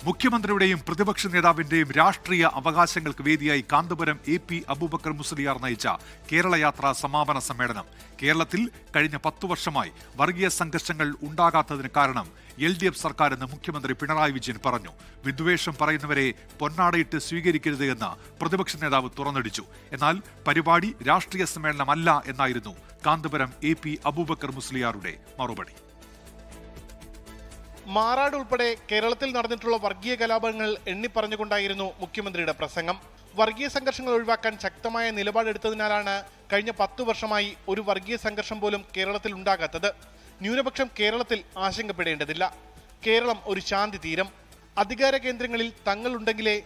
മുഖ്യമന്ത്രിയുടെയും പ്രതിപക്ഷ നേതാവിന്റെയും രാഷ്ട്രീയ അവകാശങ്ങൾക്ക് വേദിയായി കാന്തപുരം AP അബൂബക്കർ മുസ്ലിയാർ നയിച്ച കേരള യാത്രാ സമാപന സമ്മേളനം. കേരളത്തിൽ കഴിഞ്ഞ 10 വർഷമായി വർഗീയ സംഘർഷങ്ങൾ ഉണ്ടാകാത്തതിന് കാരണം LDF സർക്കാരെന്ന് മുഖ്യമന്ത്രി പിണറായി വിജയൻ പറഞ്ഞു. വിദ്വേഷം പറയുന്നവരെ പൊന്നാടയിട്ട് സ്വീകരിക്കരുത് എന്ന് പ്രതിപക്ഷ നേതാവ് തുറന്നടിച്ചു. എന്നാൽ പരിപാടി രാഷ്ട്രീയ സമ്മേളനമല്ല എന്നായിരുന്നു കാന്തപുരം AP അബൂബക്കർ മുസ്ലിയാറുടെ മറുപടി. മാറാട് ഉൾപ്പെടെ കേരളത്തിൽ നടന്നിട്ടുള്ള വർഗീയ കലാപങ്ങൾ എണ്ണിപ്പറഞ്ഞുകൊണ്ടായിരുന്നു മുഖ്യമന്ത്രിയുടെ പ്രസംഗം. വർഗീയ സംഘർഷങ്ങൾ ഒഴിവാക്കാൻ ശക്തമായ നിലപാടെടുത്തതിനാലാണ് കഴിഞ്ഞ 10 വർഷമായി ഒരു വർഗീയ സംഘർഷം പോലും കേരളത്തിൽ ഉണ്ടാകാത്തത്. ന്യൂനപക്ഷം കേരളത്തിൽ ആശങ്കപ്പെടേണ്ടതില്ല. കേരളം ഒരു ശാന്തി തീരം. അധികാര കേന്ദ്രങ്ങളിൽ തങ്ങളുണ്ടെങ്കിലേ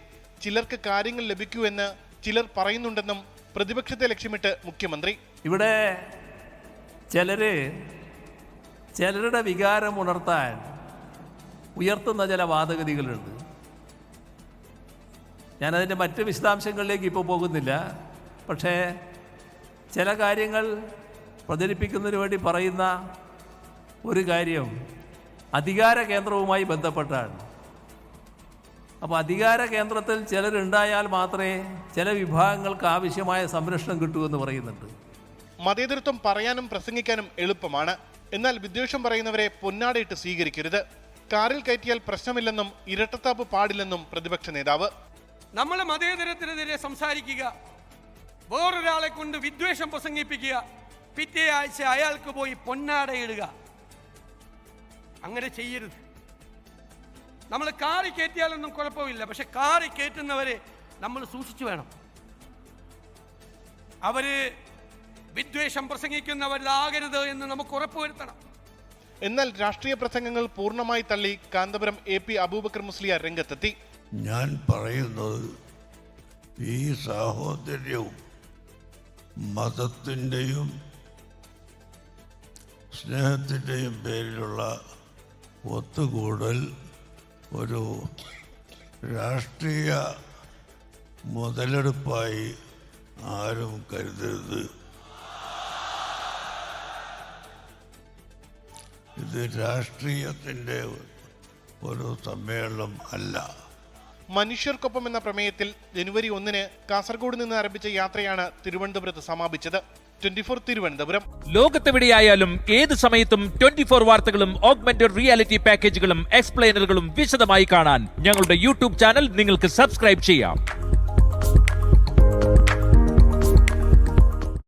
ചിലർക്ക് കാര്യങ്ങൾ ലഭിക്കൂ എന്ന് ചിലർ പറയുന്നുണ്ടെന്നും പ്രതിപക്ഷത്തെ ലക്ഷ്യമിട്ട് മുഖ്യമന്ത്രി. ഇവിടെ ചിലരുടെ വികാരം ഉണർത്താൻ ഉയർത്തുന്ന ചില വാദഗതികളുണ്ട്. ഞാനതിൻ്റെ മറ്റ് വിശദാംശങ്ങളിലേക്ക് ഇപ്പോൾ പോകുന്നില്ല. പക്ഷേ ചില കാര്യങ്ങൾ പ്രചരിപ്പിക്കുന്നതിന് വേണ്ടി പറയുന്ന ഒരു കാര്യം അധികാര കേന്ദ്രവുമായി ബന്ധപ്പെട്ടാണ്. അപ്പോൾ അധികാര കേന്ദ്രത്തിൽ ചിലരുണ്ടായാൽ മാത്രമേ ചില വിഭാഗങ്ങൾക്ക് ആവശ്യമായ സംരക്ഷണം കിട്ടൂ എന്ന് പറയുന്നുണ്ട്. മതേതരത്വം പറയാനും പ്രസംഗിക്കാനും എളുപ്പമാണ്. എന്നാൽ വിദ്വേഷം പറയുന്നവരെ പൊന്നാടയിട്ട് സ്വീകരിക്കരുത്. കാറിൽ കയറ്റിയാൽ പ്രശ്നമില്ലെന്നും ഇരട്ടത്താപ്പ് പാടില്ലെന്നും പ്രതിപക്ഷ നേതാവ്. നമ്മൾ മതേതരത്തിനെതിരെ സംസാരിക്കുക, വേറൊരാളെ കൊണ്ട് വിദ്വേഷം പ്രസംഗിപ്പിക്കുക, പിറ്റേ ആഴ്ച അയാൾക്ക് പോയി പൊന്നാടയിടുക, അങ്ങനെ ചെയ്യരുത്. നമ്മൾ കാറി കയറ്റിയാലൊന്നും കുഴപ്പമില്ല, പക്ഷെ കാറി കയറ്റുന്നവരെ നമ്മൾ സൂക്ഷിച്ചു വേണം. അവര് വിദ്വേഷം പ്രസംഗിക്കുന്നവരിലാകരുത് എന്ന് നമുക്ക് ഉറപ്പുവരുത്തണം. എന്നാൽ രാഷ്ട്രീയ പ്രസംഗങ്ങൾ പൂർണ്ണമായി തള്ളി കാന്തപുരം AP അബൂബക്കർ മുസ്ലിയാർ രംഗത്തെത്തി. ഞാൻ പറയുന്നത് ഈ സാഹോദര്യവും മതത്തിൻ്റെയും സ്നേഹത്തിൻ്റെയും പേരിലുള്ള ഒത്തുകൂടൽ ഒരു രാഷ്ട്രീയ മുതലെടുപ്പായി ആരും കരുതരുത്. ഇത് രാഷ്ട്രീയത്തിൻ്റെ ഒരു സമ്മേളനം അല്ല. മനുഷ്യർക്കൊപ്പം എന്ന പ്രമേയത്തിൽ ജനുവരി 1 കാസർഗോഡ് നിന്ന് ആരംഭിച്ച യാത്രയാണ് തിരുവനന്തപുരത്ത് സമാപിച്ചത്. 24 തിരുവനന്തപുരം. ലോകത്തെവിടെയായാലും ഏത് സമയത്തും 24 വാർത്തകളും ഓഗ്മെന്റഡ് റിയാലിറ്റി പാക്കേജുകളും എക്സ്പ്ലെയിനറുകളും വിശദമായി കാണാൻ ഞങ്ങളുടെ YouTube ചാനൽ നിങ്ങൾക്ക് സബ്സ്ക്രൈബ് ചെയ്യാം.